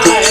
है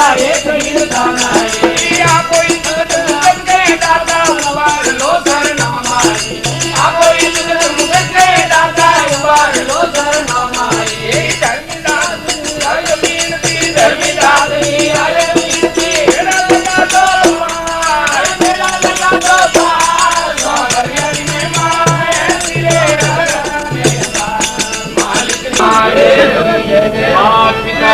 एक ही दाना है या कोई मुगत के दाता उबार लो सर नामाई आ कोई मुगत के दाता उबार लो सर नामाई धर्मदास मीनती धर्मदास आए मीनती मेरा लगा तो पार मेरा लगा तो पार हरियाणी में माए तेरे घर में मालिक मारे मां पिता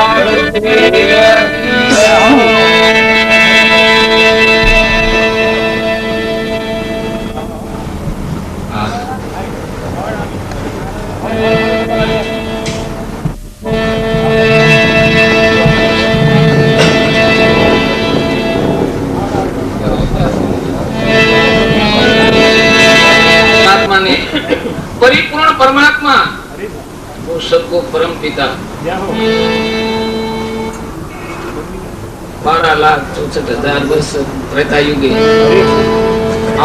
परिपूर्ण परमात्मा वो सबको परम पिता 12,64,000 वर्ष त्रेता युगे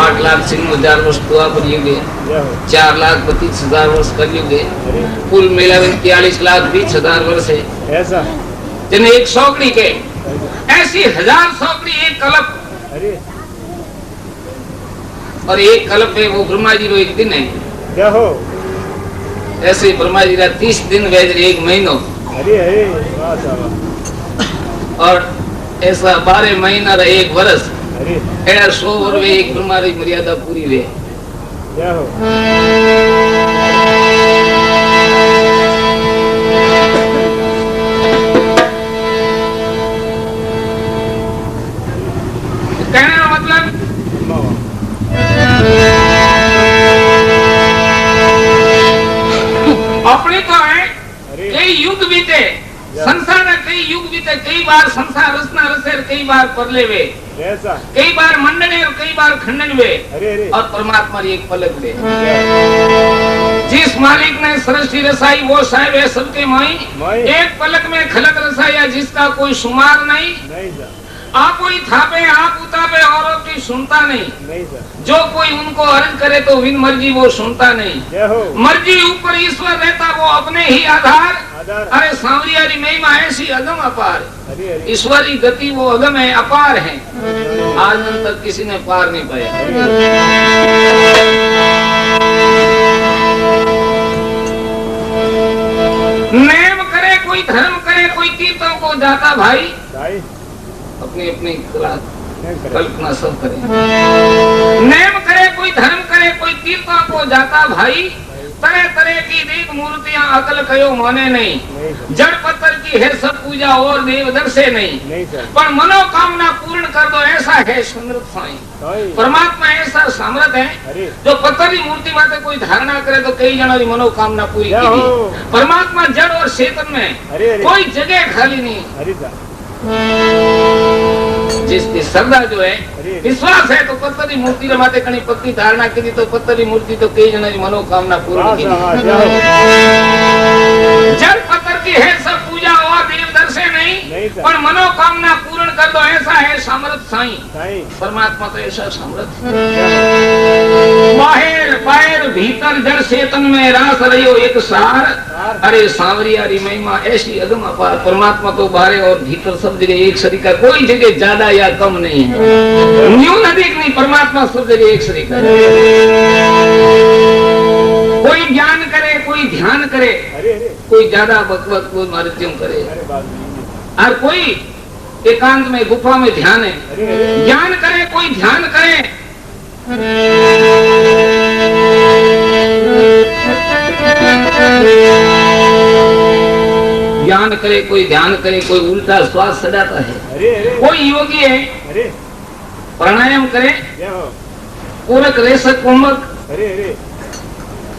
8,96,000 वर्ष द्वापर युगे 4,32,000 वर्ष कलयुगे कुल मिलाकर 43,20,000 वर्ष है ऐसा जिन्हें एक सौकड़ी के ऐसी 1000 सौकड़ी एक कल्प और एक कल्प में वो ब्रह्मा जी रो एक दिन है क्या हो ऐसे ब्रह्मा जी का 30 दिन वैद्य एक महीनो अरे अरे वाह और ऐसा 12 महीना एक वर्ष अरे 100 वर्ष एक ब्रह्मा की मर्यादा पूरी हुई क्या हो कहने का मतलब अपने तो है कई युग बीते संसार में कई युग बीते कई बार संसार रचना रचे कई बार परले वे ऐसा कई बार मंडने और कई बार खंडन वे अरे और परमात्मा की एक पलक वे जिस मालिक ने सृष्टि रचाई वो साहेब है सबके माई एक पलक में खलक रचाया जिसका कोई शुमार नहीं आप कोई थापे आप उतापे औरों की सुनता नहीं जो कोई उनको अर्ज करे तो विन मर्जी वो सुनता नहीं मर्जी ऊपर ईश्वर रहता वो अपने ही आधार अरे सांवरियारी महिमा ऐसी अगम अपार ईश्वरी गति वो अगम है अपार है आज तक किसी ने पार नहीं पाया नेम करे कोई धर्म करे कोई तीर्थों को जाता भाई अपनी अपनी कल्पना सब करे नेम करे कोई धर्म करे कोई तीर्थों को जाता भाई तरह तरह की देव मूर्तियां अकल कयो माने नहीं जड़ पत्थर की है सब पूजा और देव दर्शे नहीं पर मनोकामना पूर्ण कर दो ऐसा है समृद्ध साईं परमात्मा ऐसा समृद्ध है जो पत्थर की मूर्ति माते कोई धारणा करे तो कई जनों की मनोकामना पूरी की परमात्मा जड़ और चेतन में कोई जगह खाली नहीं जिसकी श्रद्धा जो है विश्वास है तो पत्थर की मूर्ति माते कणी पक्की धारणा की तो पत्थर की मूर्ति तो कई जन की मनोकामना पूर्ण की जड़ पत्थर की है सब पूजा और देव दर्शे नहीं पर मनोकामना पूर्ण कर दो ऐसा है समर्थ साईं परमात्मा तो ऐसा समर्थ बाहर बाहर भीतर जड़ चेतन में रास रहियो एक सार अरे सांवरियारी महिमा ऐसी अगम अपार परमात्मा तो बाहर और भीतर सब जगह एक सरीका कोई जगह ज्यादा या कम नहीं है न्यून अधिक नहीं परमात्मा सब जगह एक सरीका कोई ज्ञान करे कोई ध्यान करे कोई ज्यादा बकबक कोई मार्ज्यम करे और कोई एकांत में गुफा में ध्यान है ज्ञान करे कोई ध्यान करे ज्ञान करे कोई ध्यान करे कोई उल्टा श्वास सजाता है कोई योगी है प्राणायाम करे पूरक रेशक कुंभक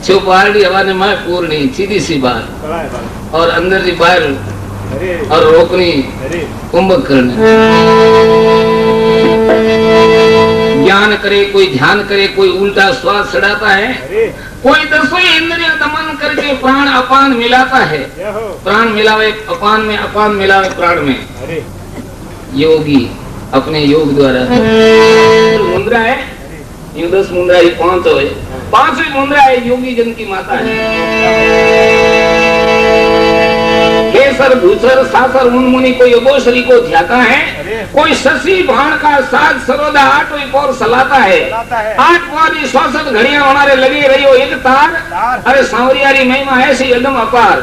जो पहाड़ी हवा ने मैं पूर्णी सीधी सी बात और अंदर की बाहर और रोकनी कुंभक करने ज्ञान करे कोई ध्यान करे कोई उल्टा श्वास चढ़ाता है कोई दसों इंद्रिय दमन करके प्राण अपान मिलाता है प्राण मिलावे अपान में अपान मिलावे प्राण में योगी अपने योग द्वारा मुद्रा है ये 10 मुद्रा ही 5 है 5वीं मुद्रा है योगी जन की माता है केसर भूसर सासर मुनमुनि कोई अबोसरी को ध्याता है, कोई शशि भाण का साज सरोदा 8 पौर सलाता है, 8 पौरी 64 घड़ियां हमारे लगी रही हो एक तार। अरे सांवरियारी महिमा ऐसी एकदम अपार,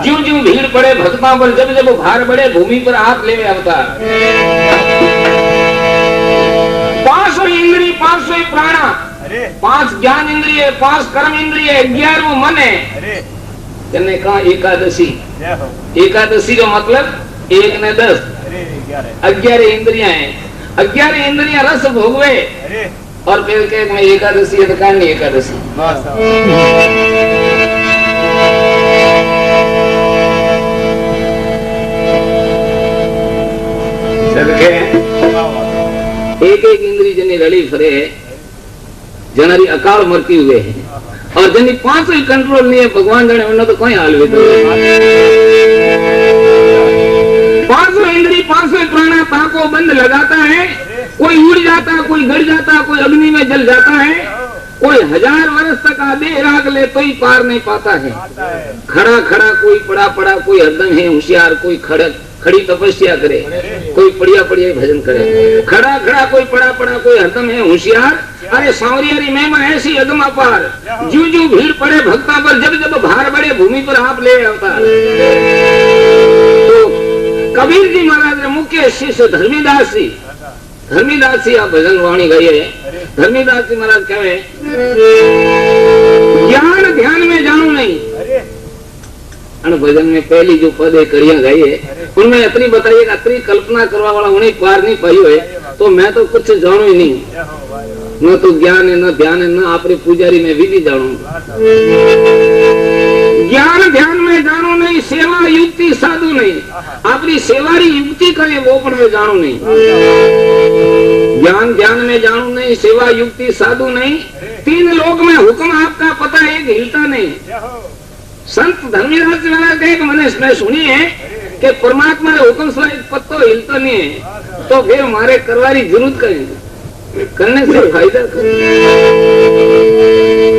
ज्यों ज्यों भीड़ पड़े भक्ता पर जब जब भार बढ़े भूमि पर हाथ ले अवतार। 500 इंद्रिय 500 प्राणा, 5 ज्ञान इंद्रिय 5 कर्म इंद्रिय 11वां मन है। जने कहा एकादशी, एकादशी का मतलब 1 ने 10 11 इंद्रियां हैं। 11 इंद्रियां रस भोगवे और फिर के मैं एकादशी है तो कहा नहीं एकादशी। एक एक इंद्री जनी रली फरे है, जनारी अकाल मरती हुए है और जनी 500 कंट्रोल नहीं है, भगवान जाने उन्हें तो कोई हाल भी तो 500 इंद्री 500 प्राणा ताको बंद लगाता है, कोई उड़ जाता, कोई गड़ जाता, कोई अग्नि में जल जाता है, कोई 1000 वर्ष तक आधे राग ले तो ही पार नहीं पाता है। खड़ा खड़ा कोई पड़ा पड़ा, कोई हरदम है होशियार, कोई खड़ी तपस्या करे, कोई पड़िया पड़िया भजन करे। खड़ा खड़ा कोई पड़ा पड़ा, कोई हरदम है होशियार। अरे सांवरियारी महिमा ऐसी अगम अपार, ज्यों ज्यों भीड़ पड़े भक्ता पर जब जब भार बढ़े भूमि पर आप ले अवतार। तो कबीर जी महाराज ने मुख्य शिष्य धर्मीदास जी आप भजन वाणी गाइए। धर्मीदास जी महाराज कहे ज्ञान ध्यान में जानू नहीं। भजन में पहली जो पद है कड़ियां गाई है उनमें इतनी बताइएगा, इतनी कल्पना करवा वाला उन्हें पार नहीं पाई है तो मैं तो कुछ जानू ही नहीं, न तो ज्ञान है न ध्यान है, न आपरे पुजारी में भी जानू। ज्ञान ध्यान में जानू नहीं, सेवा युक्ति साधु नहीं, अपनी सेवारी युक्ति करे वो पण में जानू नहीं। ज्ञान ध्यान में जानू नहीं, सेवा युक्ति साधु नहीं, 3 लोक में हुक्म आपका पता एक हिलता नहीं। संत धर्मीदास जी महाराज कहे मैंने सुनी है कि परमात्मा ने हुक्म से एक पत्तो हिलता नहीं है, तो फिर हमारे करवारी जरूरत करेंगे, करने से फायदा करें।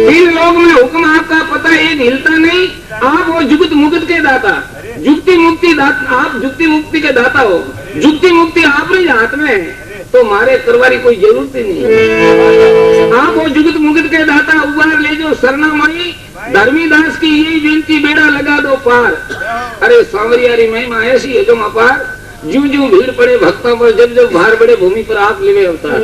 3 लोग में हुक्म आपका पता एक हिलता नहीं, आप वो जुगत मुक्त के दाता, जुक्ति मुक्ति दाता, आप जुक्ति मुक्ति के दाता हो, जुक्ति मुक्ति आप ही हाथ में है, तो हमारे करवारी कोई जरूरत ही नहीं। आप वो जुगत मुक्त के दाता उबार ले जो सरना माई, धर्मीदास की यही विनती बेड़ा लगा दो पार। अरे सांवरियारी महिमा ऐसी है जो अपार, ज्यों ज्यों भीड़ पड़े भक्तों पर जब जब भार बढ़े भूमि पर आप लेवे अवतार।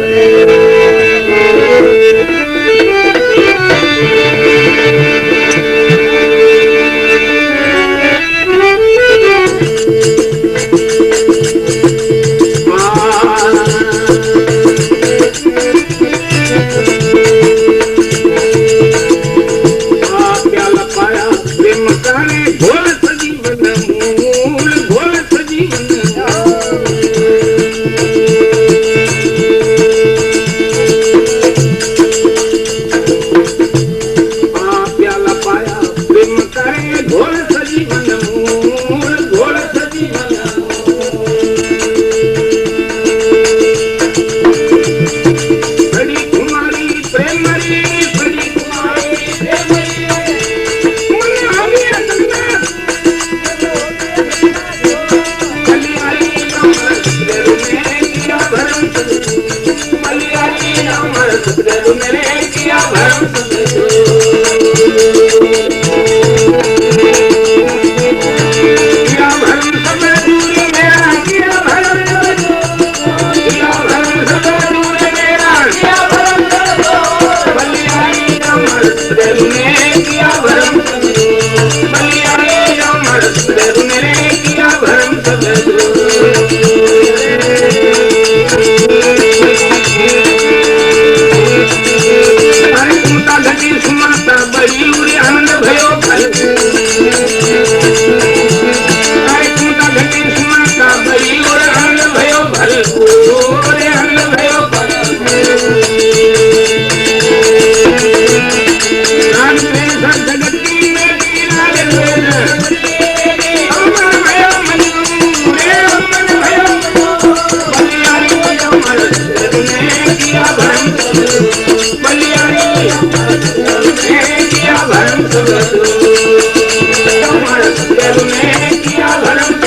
किया भरम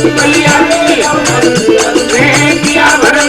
बलियारी ने किया भरम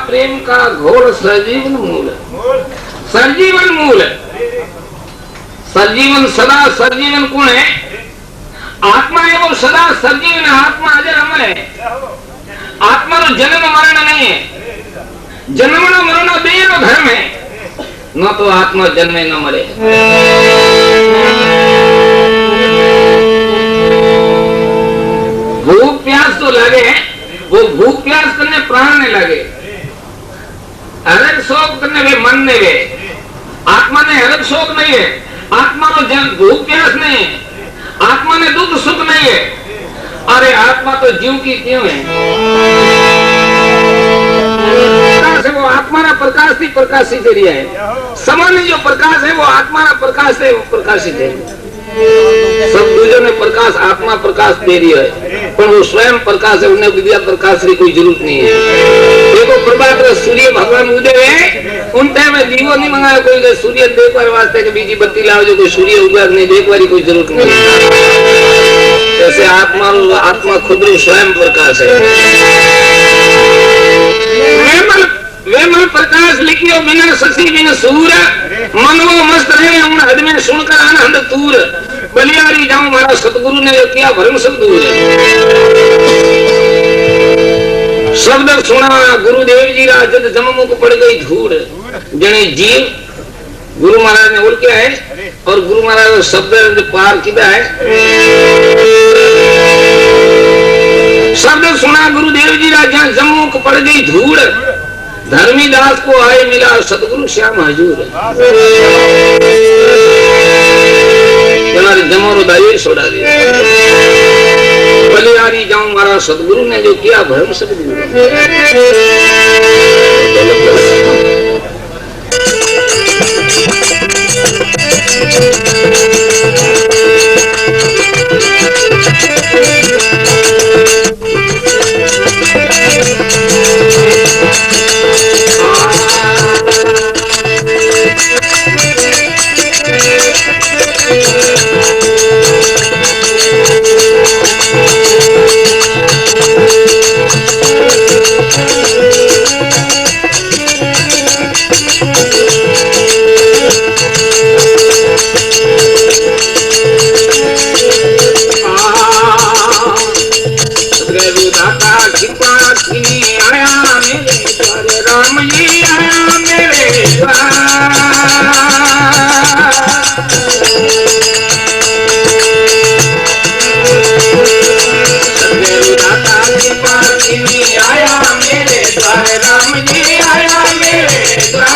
प्रेम का घोर सजीवन मूल, सरजीवन मूल, सरजीवन सदा सरजीवन कौन है? आत्मा है वो सदा सरजीवन, आत्मा अजर अमर है। आत्मा रो जन्म मरण नहीं है, जन्मना मरण बेरो धर्म है, न तो आत्मा जन्मे न मरे। भूख प्यास तो लगे, वो भूख प्यास करने प्राण ने लगे, हरक शोक करने वे मन ने वे। आत्मा ने हरक शोक नहीं है, आत्मा को भूख प्यास नहीं है, आत्मा ने दुख सुख नहीं है। अरे आत्मा तो जीव की क्यों है? वो आत्मा ना प्रकाशित प्रकाशित दे रहा है। सामान्य जो प्रकाश है वो आत्मा ना प्रकाश है, वो प्रकाशित है। सब दूसरों ने प्रकाश आत्मा प्रकाश दे रही है, पर वो स्वयं प्रकाश है, उन्हें विद्या प्रकाश की कोई जरूरत नहीं है। देखो प्रभात सूर्य भगवान उदय है, उन टाइम में दीवो नहीं मंगाया कोई, सूर्य देखने वास्ते के बीजी बत्ती लाओ जो कोई सूर्य उगा नहीं, देखने की कोई जरूरत नहीं है। जैसे आत्मा खुद स्वयं प्रकाश है। वेमल प्रकाश लिखियो बिना शशि बिना सूर, मनवो मस्त रहे उन हद में सुनकर आनंद तूर। बलियारी जाऊं महाराज सतगुरु ने किया भरम सब दूर। शब्द सुना गुरुदेव जी राजद जममुख पड़ गई धूड़। जने जीव गुरु महाराज ने बोल क्या है, और गुरु महाराज ने शब्द पार किया है। शब्द सुना गुरुदेव जी राजा जम्मुख पड़ गई धूड़। धर्मी दास को आए मिला सतगुरु श्याम हजूर। जमोरो दाई छोड़ा दिया। बलियारी जाऊं महाराज सतगुरु ने जो किया भरम सब दूर। आया मेरे द्वार राम जी आया मेरे द्वार।